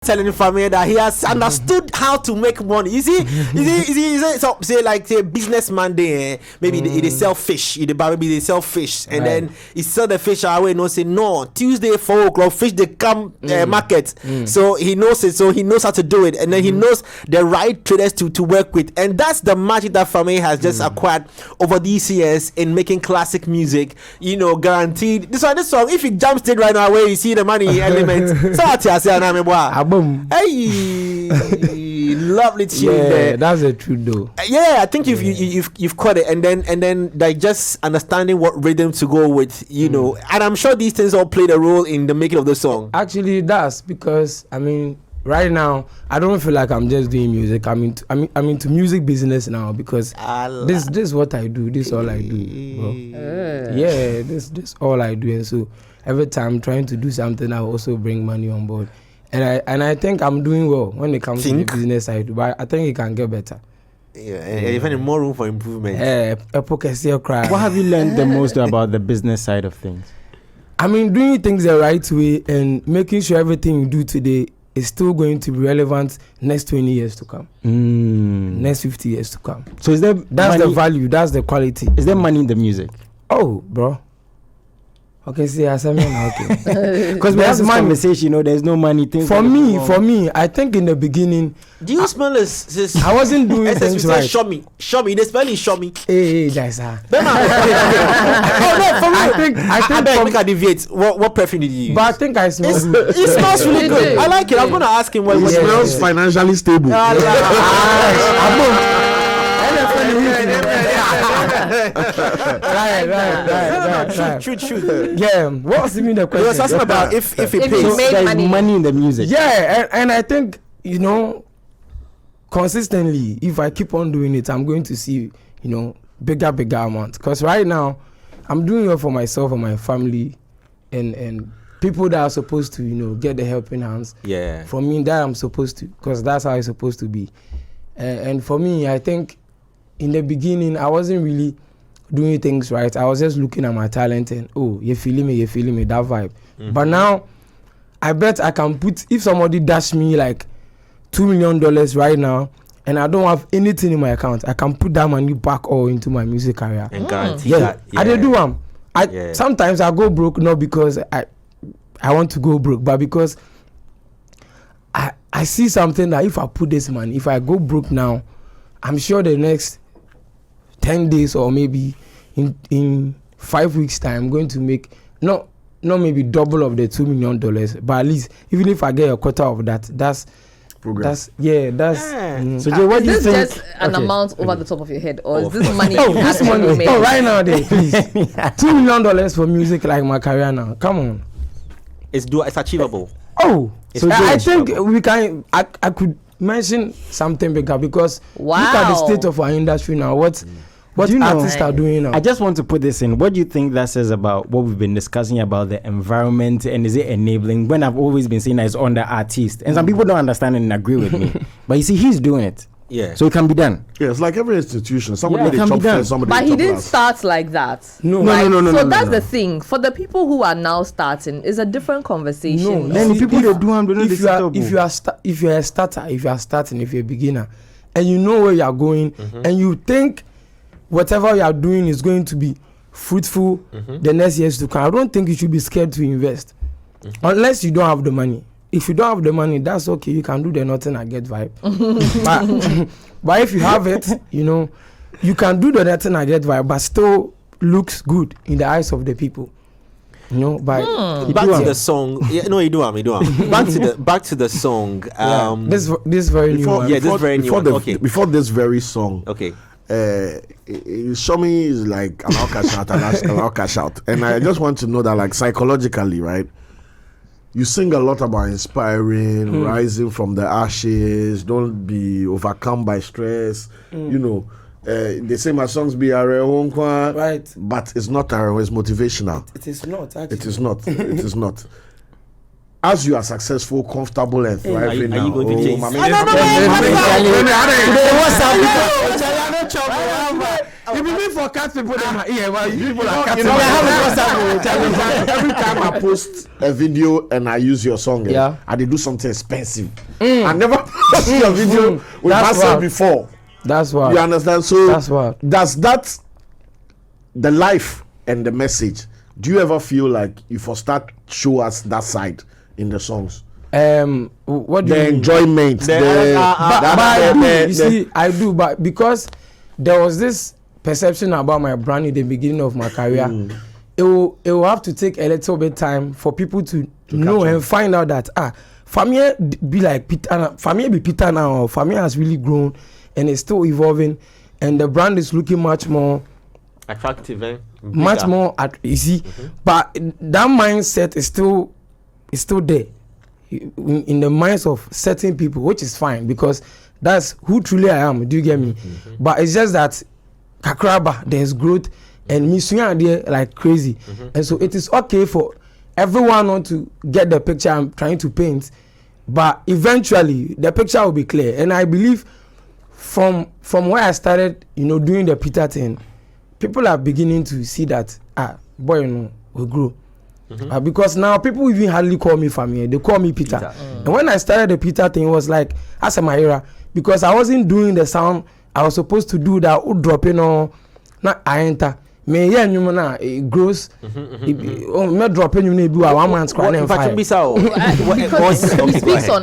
telling Fameye that he has understood how to make money. You see, so say like say businessman there, maybe they sell fish, maybe they sell fish, and then he sell the fish away. No, say no, Tuesday 4 o'clock fish they come market. So he knows it, so he knows how to do it, and then he knows the right traders to work with, and that's the magic that Fameye has just acquired over these years in making classic music. You know, guaranteed. This song, if it jumps it right now, where you see the money element, so I say, boom. Hey, lovely tune there. That's the truth though. I think you've caught it, and then like just understanding what rhythm to go with, you know, and I'm sure these things all played a role in the making of the song. Actually, it does, because I mean, right now I don't feel like I'm just doing music. I'm into music business now, because this is what I do. This is all I do, bro. Yeah, this all I do, and so every time I'm trying to do something, I also bring money on board. And I think I'm doing well when it comes to the business side, but I think it can get better. And even more room for improvement. What have you learned the most about the business side of things? I mean, doing things the right way and making sure everything you do today is still going to be relevant next 20 years to come, next 50 years to come. So that's the value, that's the quality. Is there money in the music? Oh, bro. Okay, see, I said, okay. Because we have this conversation, you know, there's no money. For me, I think in the beginning. Do you smell this? I wasn't doing things right. Show me. The spell is show me. Hey, that's her. Oh no, for me. I think we can deviate. What perfume did you use? But I think I smell. It smells really good. I like it. I'm gonna ask him what it smells financially stable. Right. True. Yeah. What's the mean the question? He was asking about if it pays. So there's money in the music. Yeah, and I think, you know, consistently, if I keep on doing it, I'm going to see, you know, bigger amount. Because right now, I'm doing it for myself and my family, and people that are supposed to, you know, get the helping hands. Yeah. For me, that I'm supposed to, because that's how it's supposed to be. And for me, I think in the beginning, I wasn't really doing things right. I was just looking at my talent and, oh, you're feeling me, that vibe. But now, I bet I can put, if somebody dash me like $2 million right now, and I don't have anything in my account, I can put that money back all into my music career. And guarantee that. I did do sometimes I go broke, not because I want to go broke, but because I see something that if I put this money, if I go broke now, I'm sure the next 10 days or maybe in 5 weeks time, I'm going to make not maybe double of the $2 million, but at least even if I get a quarter of that, that's progress. So Jay, what do you think? Is this just an amount over the top of your head, or is this money? This money. Oh, right now, please. $2 million for music like my career now. Come on. It's achievable. Oh, so I think we can. I could mention something bigger, because look at the state of our industry now. What artists are doing now. I just want to put this in. What do you think that says about what we've been discussing about the environment, and is it enabling? When I've always been saying that it's on the artist, and some people don't understand and agree with me, but you see, he's doing it. Yeah. So it can be done. Yeah, it's like every institution. Somebody they chop first, somebody but they he chop didn't last. start like that. No. So that's the thing. For the people who are now starting, it's a different conversation. No. Then the people that do them, they know if you're a starter, if you're a beginner, and you know where you are going, and you think whatever you are doing is going to be fruitful the next years to come, I don't think you should be scared to invest, unless you don't have the money. If you don't have the money, that's okay. You can do the nothing I get vibe. but if you have it, you know, you can do the nothing I get vibe, but still looks good in the eyes of the people. You know, back to the song. Yeah, no, you do. Back to the song. This very new one. Yeah, this very new one. Okay. Before this very song. Okay. Show me is like an all cash out, and I just want to know that, like, psychologically, right? You sing a lot about inspiring, rising from the ashes, don't be overcome by stress. You know, they say my songs be right, but it's not it's motivational. It is not, actually. It is not. As you are successful, comfortable, and thriving are you going to change? If you mean for cat people, people are cat every time I post a video and I use your song, I did do something expensive. I never post your video with myself before. That's why. You understand? So that's why. That's the life and the message. Do you ever feel like if you start show us that side in the songs? What do the you enjoyment, I do, but because there was this perception about my brand in the beginning of my career, it will have to take a little bit time for people to know and find out that Fameye be like Peter, Fameye be Peter now. Fameye has really grown and it's still evolving, and the brand is looking much more attractive, much more easy. But that mindset is still there in the minds of certain people, which is fine because that's who truly I am. Do you get me? But it's just that kakraba, there's growth and me swing there like crazy, and so it is okay for everyone not to get the picture I'm trying to paint, but eventually the picture will be clear. And I believe from where I started, doing the Peter thing, people are beginning to see that boy, will grow. Because now people even hardly call me Fameye, they call me Peter. And when I started the Peter thing, it was like as a my era, because I wasn't doing the sound I was supposed to do, that would drop not I enter. Me it grows. Me dropping you need do a 1 month crying.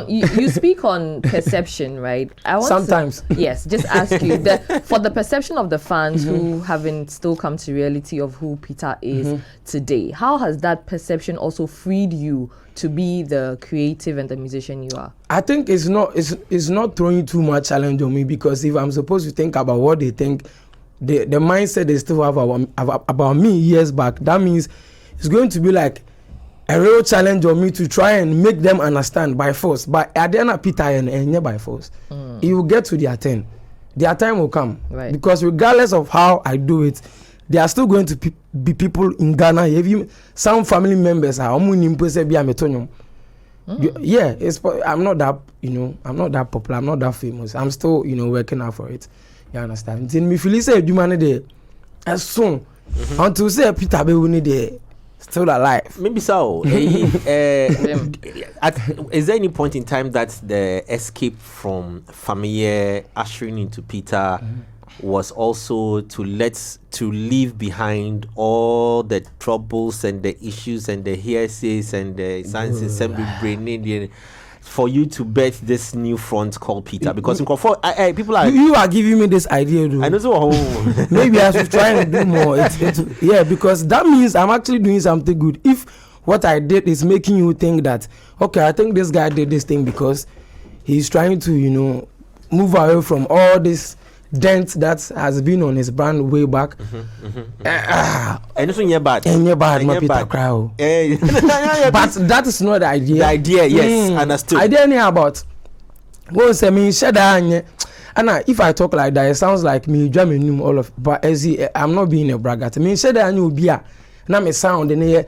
You speak on perception, right? Sometimes. Yes, just ask you for the perception of the fans who haven't still come to reality of who Peter is today. How has that perception also freed you to be the creative and the musician you are? I think it's not throwing too much challenge on me, because if I'm supposed to think about what they think, the mindset they still have about me years back, that means it's going to be like a real challenge on me to try and make them understand by force. But at the end of Peter and by force, it will get to their turn. Their time will come, right? Because regardless of how I do it, there are still going to be people in Ghana. Some family members are I'm not that I'm not that popular, I'm not that famous. I'm still working out for it. You understand? In me feel say you man there as soon until say Peter be we need still alive. Maybe so. Is there any point in time that the escape from Fameye ushering into Peter was also to leave behind all the troubles and the issues and the hearsays and the science assembly brain for you to bet this new front called Peter? Because people are you are giving me this idea, though. I know so. Maybe I should try and do more. Because that means I'm actually doing something good. If what I did is making you think that, okay, I think this guy did this thing because he's trying to move away from all this dent that has been on his brand way back. And this one you're bad. And you're bad, my Peter Crow. But that is not the idea. The idea, yes, understood. Idea anyhow about what I mean, and if I talk like that, it sounds like me jamming all of. But I'm not being a braggart. I mean, shada you be a na me sound in here.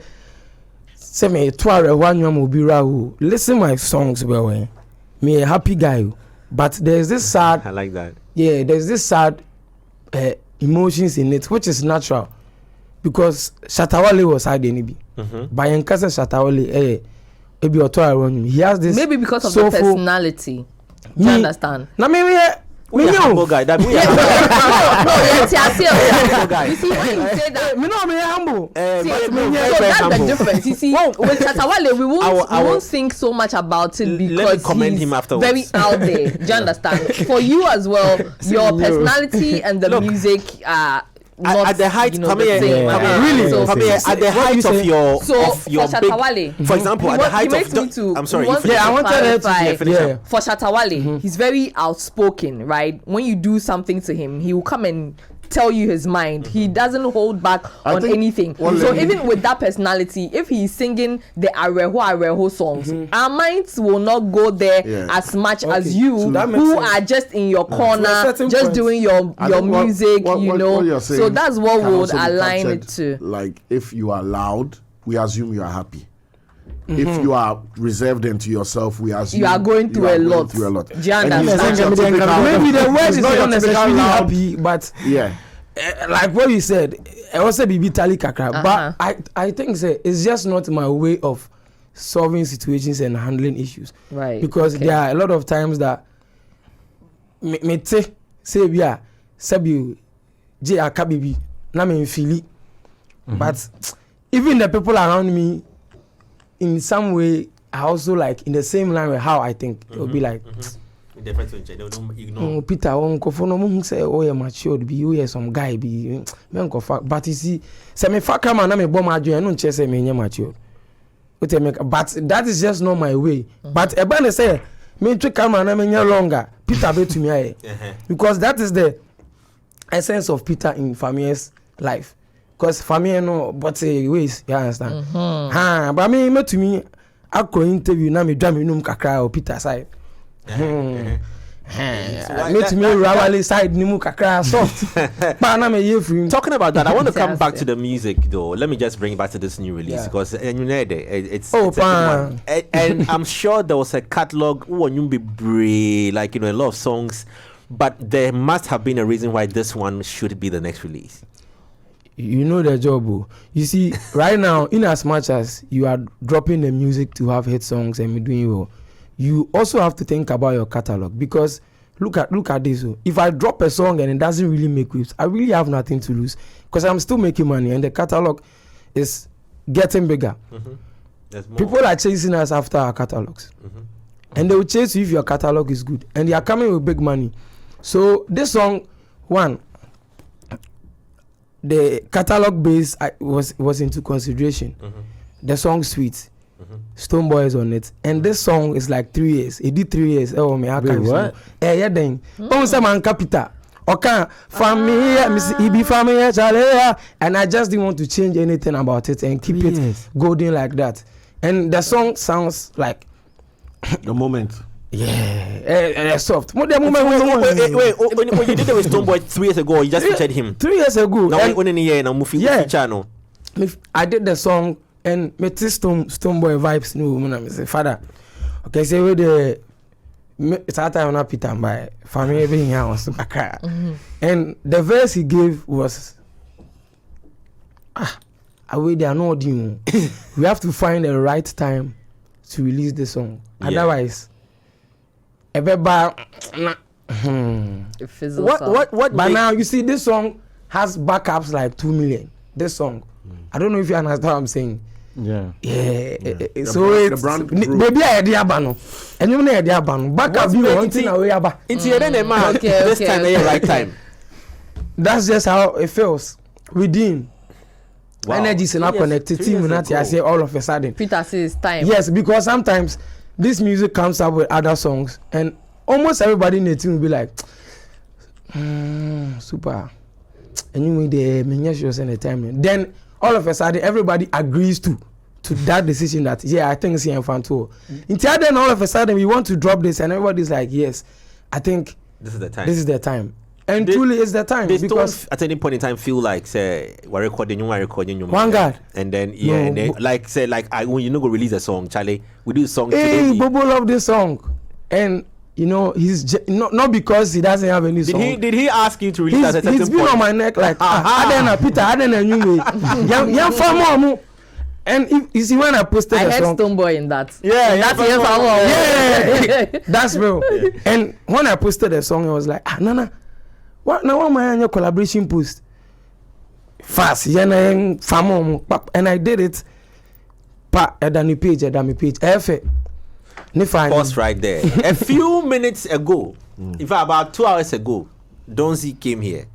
Say me 1 year will be Rahu. Listen my songs well. Me a happy guy, but there's this sad. I like that. Yeah, there's this sad emotions in it, which is natural, because Shatawale was hard any by Nkasa Shatawale he has this maybe because of the personality. Do you understand? Now maybe we are humble guy. That we are you see when you say that, me humble. So that's the difference. You see, with Shatawale, we won't think so much about it because he's him afterwards. very out there. Do you understand? For you as well, your personality and the music are not at the height. Really? So, at the height of your Shatawale, for example, at the height of I'm sorry. I wanted to for Shatawale, he's very outspoken, right? When you do something to him, he will come and tell you his mind. He doesn't hold back on anything. So even with that personality, if he's singing the Areho songs, our minds will not go there as much as you, who are just in your corner, just doing your music, So that's what would align it to. Like, if you are loud, we assume you are happy. If you are reserved into yourself, we assume you are going through a lot. Do you understand? Maybe the word is not necessarily happy, but like what you said, I also be bitally kakra, but I think it's just not my way of solving situations and handling issues. Right. Because there are a lot of times that me say yeah, sabi J akabibi na me feel, but even the people around me, in some way, are also like in the same line with how I think. It will be like. Peter, on say, oh, you're matured, be you, some guy, be but you see, say me fuck man, I'm a bomb, I don't chase me, matured. But that is just not my way. But a band say, me to come and I'm no longer. Peter be to me, because that is the essence of Peter in Fameye's life. Because Fameye no, but ways, you understand? But me to me, I could interview now me drum num kakra or Peter side. Me to me Rawali side nimu kakra soft. Talking about that, I want to come back to the music though. Let me just bring it back to this new release because you know it's a good one. And I'm sure there was a catalog like a lot of songs, but there must have been a reason why this one should be the next release. You know the job. You see, right now, in as much as you are dropping the music to have hit songs and doing well, you also have to think about your catalog, because look at this. If I drop a song and it doesn't really make waves, I really have nothing to lose because I'm still making money and the catalog is getting bigger. People are chasing us after our catalogs, and they will chase you if your catalog is good, and they are coming with big money. So this song, one, the catalog base was into consideration. The song Sweet, Stone Boy is on it, and this song is like 3 years. It did 3 years. Oh me, I can't. What? Yeah, then. Man Capita. Okay, Fameye, Ibi Fameye, Chale, and I just didn't want to change anything about it and keep it golden like that. And the song sounds like the moment. Yeah, soft. Wait, when you did it with Stone Boy 3 years ago, you just featured him. 3 years ago. Now when in the year now moving channel. I did the song and met Stone Boy vibes. No, I say father. Okay, say with the it's our time on Peter by Fameye being here was and the verse he gave was away there no audio. We have to find the right time to release the song. Otherwise. What? But now you see, this song has backups like 2 million. This song, I don't know if you understand what I'm saying. Yeah. So it's maybe I idea bano, and you know idea bano. Backup you want to know about. It's this time the right time. That's just how it feels within. Wow. Energy is not connected. Team not I say all of a sudden. Peter says time. Yes, because sometimes this music comes up with other songs and almost everybody in the team will be like super, and you need the miniatures and the time. Then all of a sudden everybody agrees to that decision that I think it's in fun too. Until then all of a sudden we want to drop this and everybody's like yes, I think this is the time. And truly it's the time, because at any point in time feel like say we're recording one God, and then and then like say like when you know go release a song, Charlie, we do a song hey today. Bobo love this song, and you know he's not because he doesn't have any song. Did he ask you to release at a certain point? He's been on my neck like Peter, young farmer. And if you see when I posted the song, I heard Stone Boy in that. That's real. And when I posted the song, I was like, Nana. What now? My your collaboration post fast, and I did it. Page. Pause right there. A few minutes ago, in fact, about 2 hours ago, Donzi came here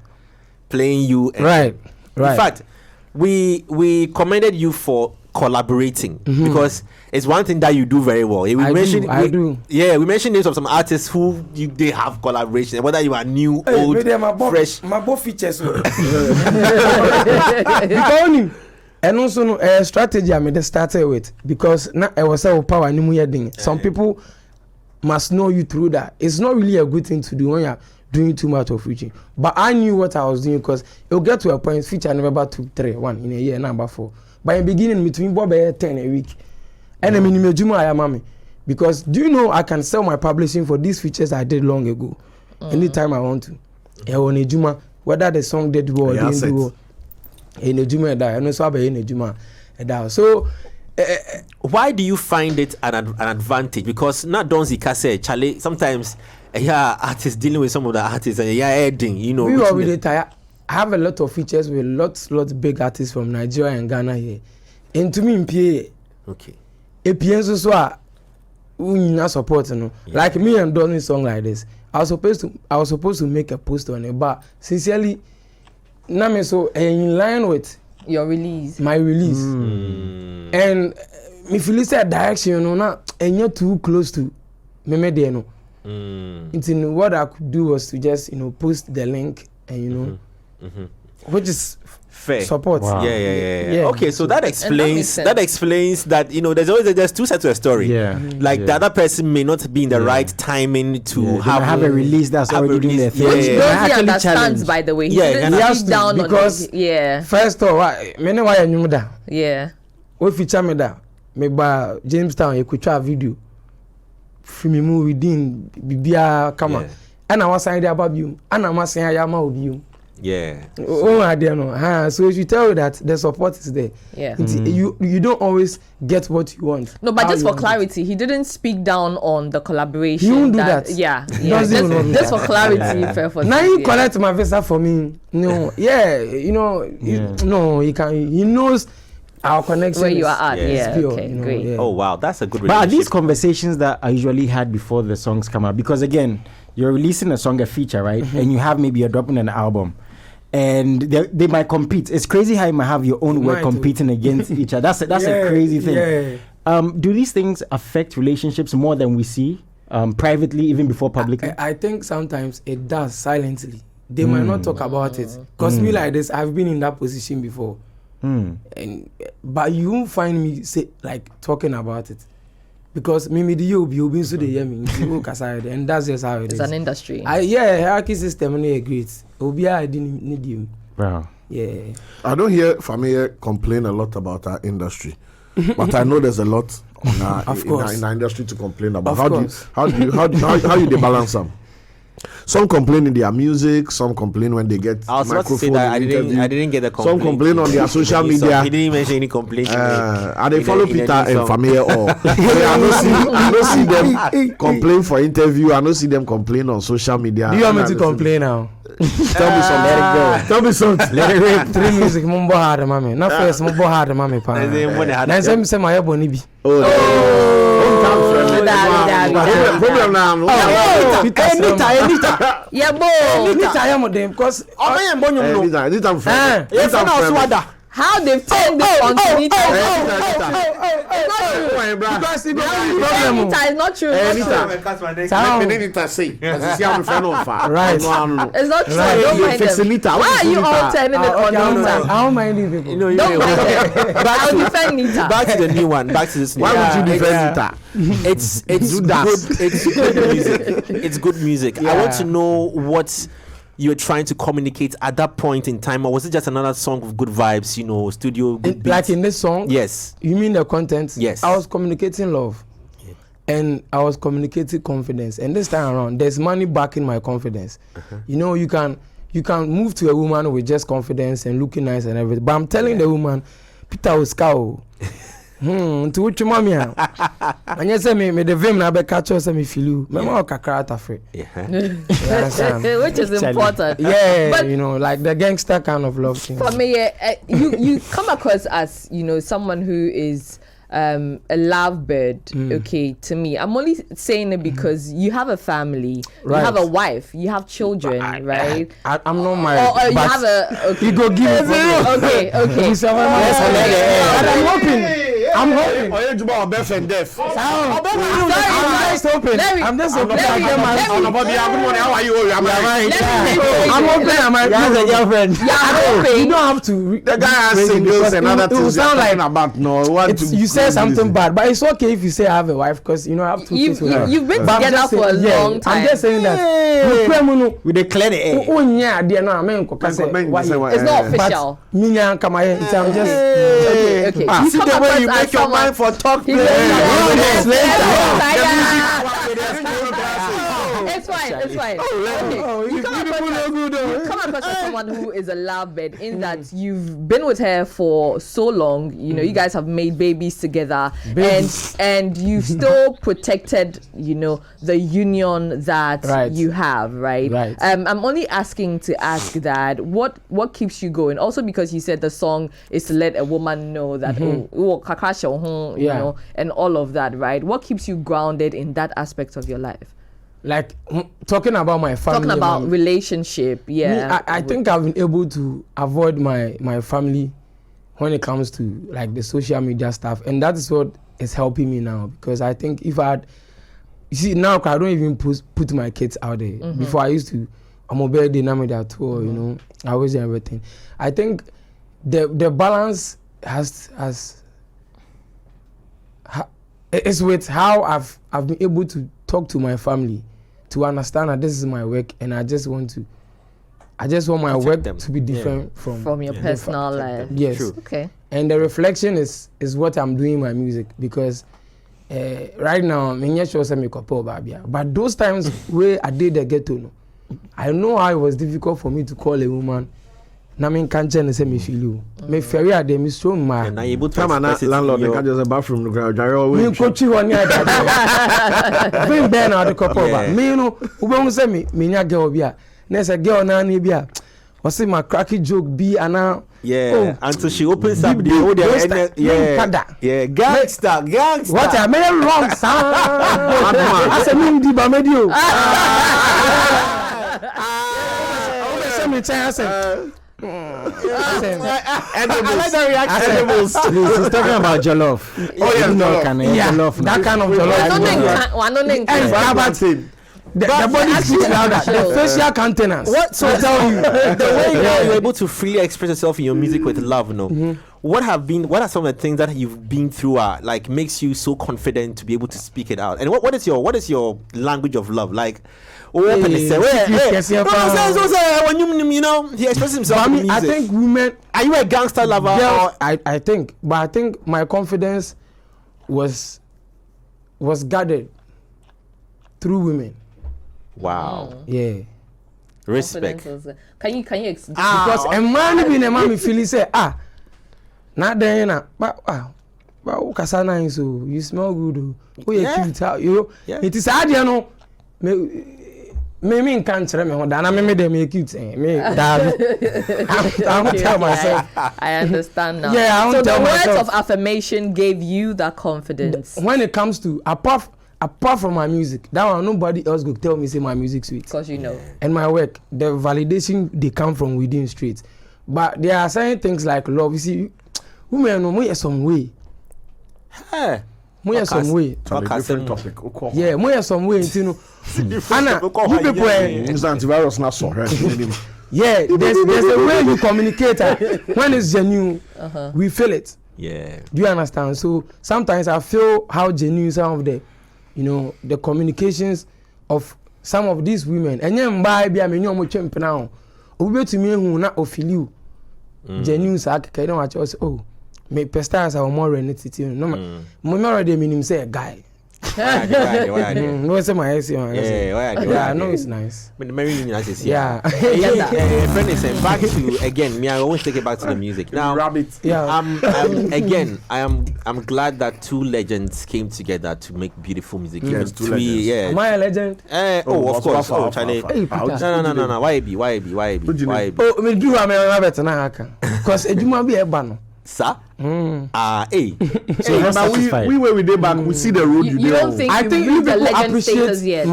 playing you. Right. In fact, we commended you for collaborating because it's one thing that you do very well. We mentioned names of some artists who they have collaboration, whether you are new, old, fresh. My both features. And also strategy I made started with, because now I was so power thing. Some people must know you through that. It's not really a good thing to do when you're doing too much of reaching. But I knew what I was doing, because it'll get to a point feature number 2, 3, 1 in a year, number 4. By the beginning, between Bob 10 a week. And I mean, because do you know I can sell my publishing for these features I did long ago, anytime I want to. whether the song did well or didn't do well. In a Juma, and also in a Juma. So, why do you find it an advantage? Because not Donzi Kase, Charlie, sometimes artists dealing with some of the artists and editing, you know. We already tired. I have a lot of features with lots big artists from Nigeria and Ghana here. And to me, okay. If we not support, you know. Like me and doing a song like this, I was supposed to make a post on it, but sincerely, now so in line with your release, my release, and if you listen at direction, you know, not and you're too close to me, there, no. What I could do was to just post the link and which is fair support. Wow. Yeah. Okay, so that explains that there's always two sides to a story. The other person may not be in the right timing to have a release that's already doing their thing. Which he understands, by the way. He has to down because first of all, many why you know that. Yeah. We feature me that me by Jamestown you could try video. Film movie within Bibia Kama. And I was saying about you. And I was saying I am out you. Yeah. I don't know. So if you tell you that the support is there, you don't always get what you want. No, but just for clarity, he didn't speak down on the collaboration. He won't do that. Yeah. Just for clarity, now he collect my visa for me. No, no, he can. He knows our connection. Where you are at, pure, okay, great. Oh wow, that's a good relationship. But are these conversations that are usually had before the songs come out? Because again, you're releasing a song, a feature, right? And you have maybe you're dropping an album. And they might compete. It's crazy how you might have your own work competing against each other. That's a crazy thing. Do these things affect relationships more than we see privately, even before publicly? I think sometimes it does silently. They might not talk about it. Because me like this, I've been in that position before. But you won't find me talking about it. Because maybe you'll be so the and that's just how it is. It's an industry. Hierarchy system only agrees. I didn't need you. Wow. Yeah. I don't hear Fameye complain a lot about our industry, but I know there's a lot in our industry to complain about. How do you balance them? Some complain in their music, some complain when they get microphone. I didn't get a complaint. Some complain on their social media. He didn't mention any complaint. And they follow Peter and Fameye all. I don't see them complain for interview. I don't see them complain on social media. Do you want me to complain now? Tell me some. Let it go. Tell me something. Let it rip. Three music. Mumbo hard, mami. Not first. Mumbo hard, mami. Pa. Now say my boni bi. Problem now. Anita. Yeah, boy. Anita, I am them because how they've turned this on Anita. Because Anita is not true. Anita say. Right. It's not true. Don't mind them. Why are you all turning it on Anita? I don't mind you people. Don't mind them. I'll defend Anita. Back to the new one. Back to this new one. Why would you defend Anita? It's good music. It's good music. I want to know what you were trying to communicate at that point in time, or was it just another song with good vibes, studio good beats? Like in this song? Yes. You mean the content? Yes. I was communicating love. And I was communicating confidence. And this time around, there's money backing my confidence. You can move to a woman with just confidence and looking nice and everything. But I'm telling the woman, Peter Oskao. To which mommy, and you say me the vim na be catch us me feel you. Me more kakara free. Which is important. Yeah, but like the gangster kind of love thing. For me, you come across as someone who is a lovebird. Okay, to me, I'm only saying it because you have a family, you have a wife, you have children, right? I'm not married. Or you have a. Okay. You go give it. Okay. I'm hoping. I'm hoping. Oh, you are deaf and deaf. I'm just hoping. I'm just hoping. How are you? I'm hoping I might have a girlfriend. You don't have to. The guy has singles and other things. It sound like about you say something bad, but it's okay if you say I have a wife because I have two kids with her. You've been together for a long time. I'm just saying that. We declare the air. Oh yeah, dear, no, it's not official. Me and Kamaye, I'm just okay. You see the way you make your mind for talk. It's It's fine. It's fine. You come across as someone who is a lovebird in that you've been with her for so long. You know, you guys have made babies together, and you've still protected, you know, the union that you have, right? I'm only asking to ask that what keeps you going? Also because you said the song is to let a woman know that you know, and all of that, right? What keeps you grounded in that aspect of your life? Like talking about my family, talking about relationship. I think I've been able to avoid my family when it comes to like the social media stuff, and that is what is helping me now, because I think if I had, you see, now I don't even put my kids out there. Before I used to, I'm a birthday now that tour, you know, I always do everything. I think the balance it's with how I've been able to talk to my family, to understand that this is my work, and I just want my work to be different from your personal life. Yes. True. Okay. And the reflection is what I'm doing in my music, because right now but those times where I did the ghetto, no, I know how it was difficult for me to call a woman. Na me can't say me feel you. Me ferry at them is so mad. And able to Come landlord, they can't just a bathroom. Me coach you on your bring Ben out the couple. Me you know, who say me nya girl bia. Next a girl na ni bia. Was my cracky joke be and now. Yeah, until she opens up the whole gangster. What I made wrong, son. I said me di ba medio. I like that reaction. He's talking about jollof. Jollof. That kind of jollof. The body speaks louder. The facial countenance. What? So I tell you, the way you're able to freely express yourself in your music with love, no. What are some of the things that you've been through like makes you so confident to be able to speak it out? And what is your language of love like? When you know, he expresses himself in music. I think women. Are you a gangster lover? I think my confidence was gathered through women. Wow. Yeah. Respect. Can you explain? Because a man being a man feeling say not there but kasana so you smell good. Oh yeah, cute. It is hard, you know. Me can't tell me how that me them cute. Me I won't tell myself. I understand now. Yeah, I won't tell myself. So the words of affirmation gave you that confidence. When it comes to apart from my music, that one nobody else go tell me say my music sweet. Because you know. And my work, the validation they come from within streets. But there are certain things like love. You see, women know more some way. More some way. Different topic. Yeah, more some way. You know. Anna, you people. Antivirus not so. Yeah, there's a way you communicate. When it's genuine, we feel it. Yeah. Do you understand? So sometimes I feel how genuine some of the, you know, the communications of some of these women. And then by be a minimum champion now. Obi to me who not feel you. Genuine sa ka don't watch us. Oh, me pestars are more rented. No, me already mean him say a guy. No, say my ex. Yeah, I know it's nice. But the married union is yeah. Friend is back to again. Me, I always take it back to the music. Now, rabbit. Yeah. Again, I'm glad that two legends came together to make beautiful music. Yes, two legends. Yeah. Am I a legend? Of course. Oh, Charlie. No. Why be? Oh, me do am a rabbit na haka. Cause ejuma be e ba no. Sir? So we where we dey back, we see the road you don't think I think you the people legend status appreciate yet.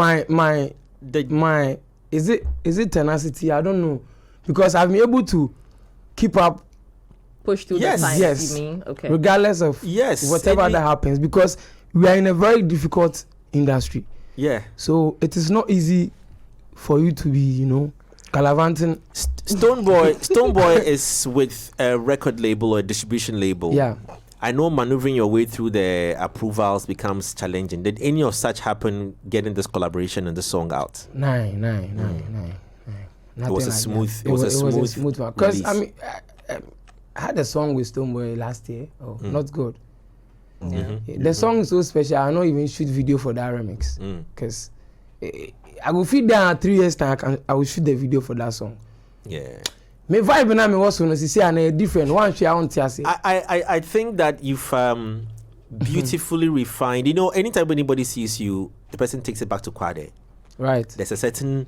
my is it tenacity? I don't know, because I've been able to keep up. Push through the times, yes. you mean? Okay. Regardless of whatever that happens, because we are in a very difficult industry. Yeah. So it is not easy for you to be, you know, Calavanting. Stonebwoy is with a record label or a distribution label. Yeah. I know maneuvering your way through the approvals becomes challenging. Did any of such happen getting this collaboration and the song out? Nine. It was a smooth. It was a smooth one. Because I mean, I had a song with Stonebwoy last year. Not good. The song is so special. I don't even shoot video for that remix because I will feed down 3 years time. I will shoot the video for that song. Yeah. Me vibe na me was on see and different one share on tiase. I think that you've beautifully refined. You know, anytime anybody sees you, the person takes it back to Kwade. Right. There's a certain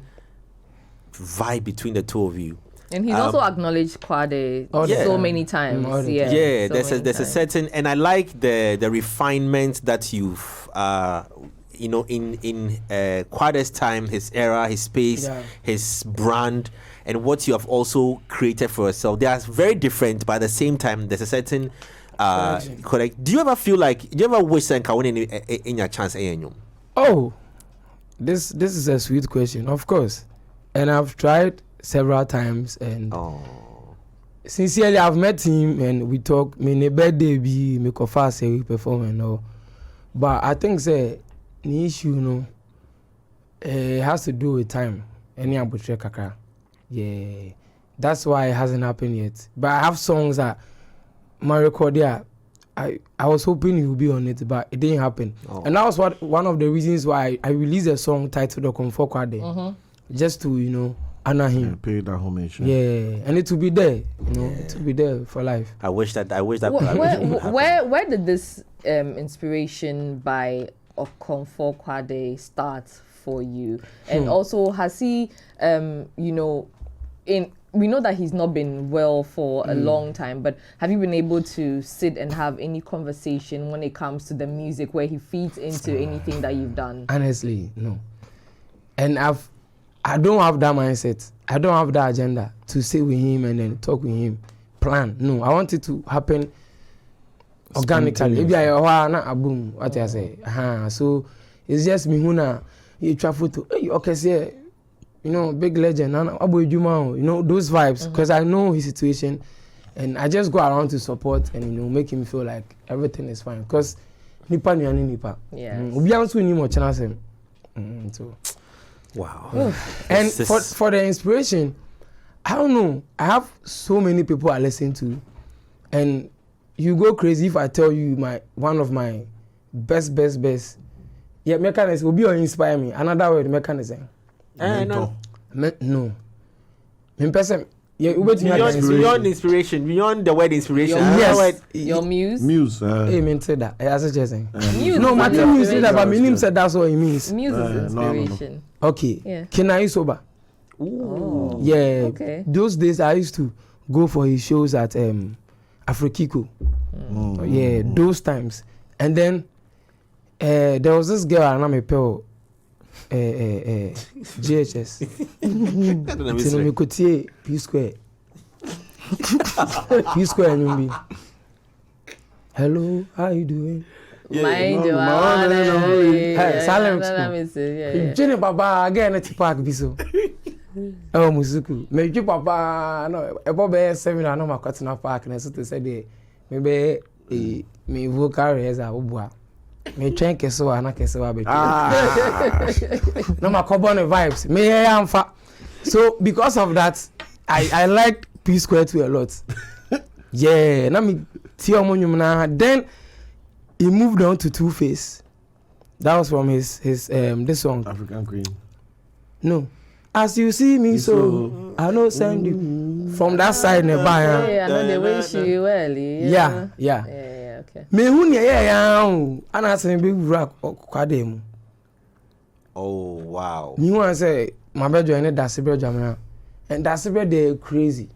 vibe between the two of you. And he's also acknowledged Kwade so many times. Yeah, there's a certain, and I like the refinement that you've you know, in Kwade's time, his era, his space, his brand, and what you have also created for yourself. They are very different, but at the same time, there's a certain correct. Do you ever feel like? Do you ever wish that in your chance? Oh, this is a sweet question, of course, and I've tried several times, and sincerely, I've met him and we talk. Me birthday be me kofa say we perform and all, but I think say the issue, you know, it has to do with time. Any abutre kaka, yeah, that's why it hasn't happened yet. But I have songs that my record there. I was hoping he would be on it, but it didn't happen. And that was one of the reasons why I released a song titled "Comfort Kwade," just to, you know, honor him, pay that homage. Yeah, and it will be there, you know, it will be there for life. I wish that. Where did this inspiration by Comfort Kwade start for you? And also, has he, you know, we know that he's not been well for a long time, but have you been able to sit and have any conversation when it comes to the music where he feeds into anything that you've done? Honestly, no. And I don't have that mindset. I don't have that agenda to sit with him and then talk with him. Plan. No, I want it to happen organically. Maybe boom. What I say. So it's just me who you travel to. Hey, okay, say, you know, big legend. You know those vibes, because I know his situation, and I just go around to support and, you know, make him feel like everything is fine. Because nipa ni ani nipa. Yeah. So. Wow. And for the inspiration, I don't know. I have so many people I listen to, and you go crazy if I tell you one of my best. Yeah, mechanism will be or inspire me. Another word, mechanism. No. No. In person, beyond inspiration, beyond the word inspiration. Yes. Your muse. Muse. Amen. Said that. I suggest. Muse. No, Martin Muse said that, but Minim said that's what it means. Muse is inspiration. No. Okay. Yeah. Can I sober? Oh. Yeah. Okay. Those days I used to go for his shows at Afrikiko. Yeah, those times. And then there was this girl I know GHS. P Square. P Square. Hello, how you doing? Mind you, silence. Jenny Baba again at Park Biso. Oh, Musuku. Maybe Papa, no, a Bob 7 I know my Katina Park, and I said, maybe me vocal as a Ubwa. Me train keso ana keso abe. No ma carbon vibes. Me am fa. So because of that, I liked P Square too a lot. Yeah, na me ti omunyum na. Then he moved on to Two Face. That was from his this song. African Queen. No. As you see me, so I know send you from that side nearby. Yeah, I know they wish you well. Yeah. Okay. Me who and I say big rock Kwade mu. Oh wow. Me want say my bed join that Sibre Jamaica, and that Sibre they crazy.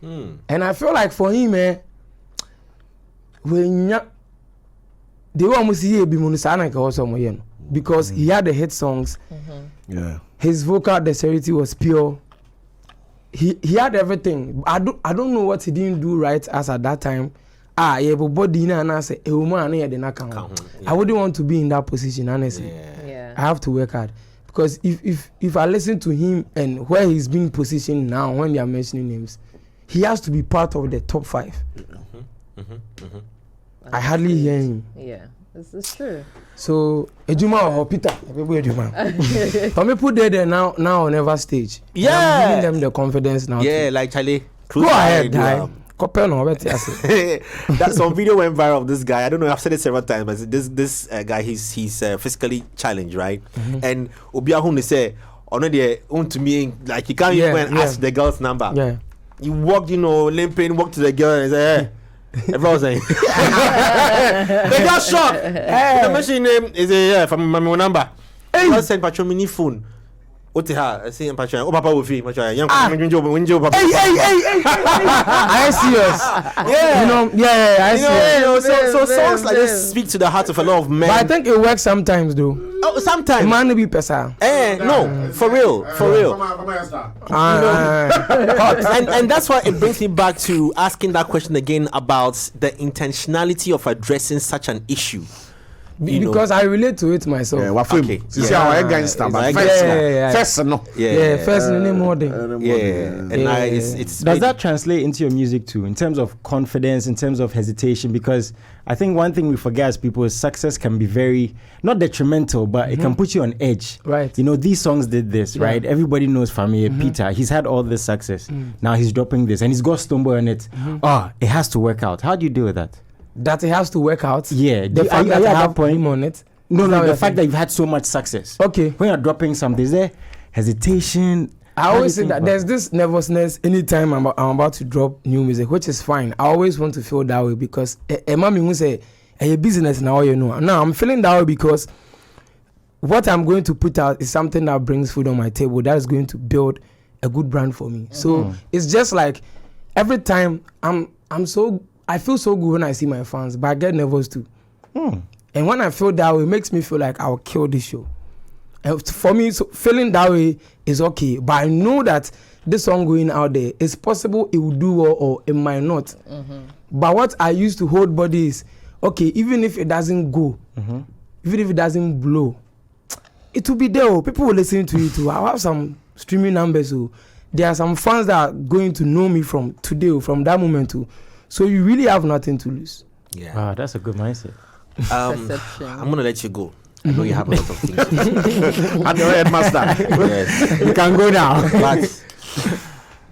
And I feel like for him, when they want to see a bimunusana also because he had the hit songs. Yeah. His vocal dexterity was pure. He had everything. I don't know what he didn't do right as at that time. Yeah, but body and I say a woman I wouldn't want to be in that position, honestly. Yeah. I have to work hard. Because if I listen to him and where he's being positioned now when they are mentioning names, he has to be part of the top 5. I hardly hear him. Yeah, this is true. So Ejuma or Peter, for me put there now on every stage. Yeah, I'm giving them the confidence now. Yeah, like Charlie. Go ahead, guy. That some video went viral of this guy. I don't know. I've said it several times, but this guy, he's physically challenged, right? And Obiahun say, "Oh no, to me, like you can't even ask the girl's number." Yeah. You walked, limping, walked to the girl and say, "Hey." Everyone was saying, they got shocked. The machine name is from my number. I sent Patron phone. What the hell? I say, Patron. Oh, Papa will feel. Papa. Hey. I serious. Yeah. I see. So songs like this speak to the heart of a lot of men. But I think it works sometimes, though. Oh, sometimes. It might not be pesa. No, for real. And that's why it brings me back to asking that question again about the intentionality of addressing such an issue. Because I relate to it myself. Yeah, okay. First, no. First, no more than. It's Does that translate into your music too, in terms of confidence, in terms of hesitation? Because I think one thing we forget as people is success can be very, not detrimental, but it can put you on edge. Right. These songs did this, right? Everybody knows Fameye, Peter. He's had all this success. Now he's dropping this, and he's got Stumble on it. It has to work out. How do you deal with that? That it has to work out. Yeah, the fact that I have point on it. No, the fact that you've had so much success. Okay. When you're dropping something, is there hesitation? I always say that there's this nervousness anytime I'm about to drop new music, which is fine. I always want to feel that way because a mommy will say, "Hey, business now, Now I'm feeling that way because what I'm going to put out is something that brings food on my table. That is going to build a good brand for me. So it's just like every time I feel so good when I see my fans, but I get nervous too. And when I feel that way, it makes me feel like I'll kill this show. And for me, so feeling that way is okay. But I know that this song going out there, it's possible it will do well or it might not. But what I used to hold body is, okay, even if it doesn't go, even if it doesn't blow, it will be there. People will listen to it too. I'll have some streaming numbers. So there are some fans that are going to know me from today, from that moment too. So you really have nothing to lose. Yeah. Wow, that's a good mindset. I'm gonna let you go. I know you have a lot of things. I'm your headmaster. Yes. You can go now. But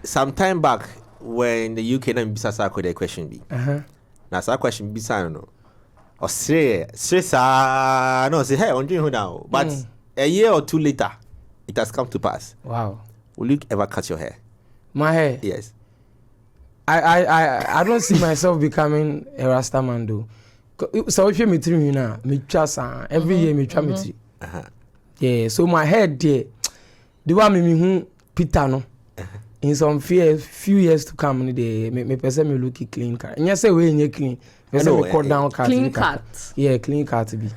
some time back when the UK then bisa sa the question be. Now sa question bisa no. Or say no say hey on doing now. But a year or two later, it has come to pass. Wow. Will you ever cut your hair? My hair? Yes. I don't see myself becoming a Rasta man though. So if you meet me now, me trasa every year me try me. Yeah, so my head there, the one me who Peter no. In some few years to come, me person me look clean cut. And you say we ain't clean. Person me cut down cut. Clean cut. Yeah, clean cut to be.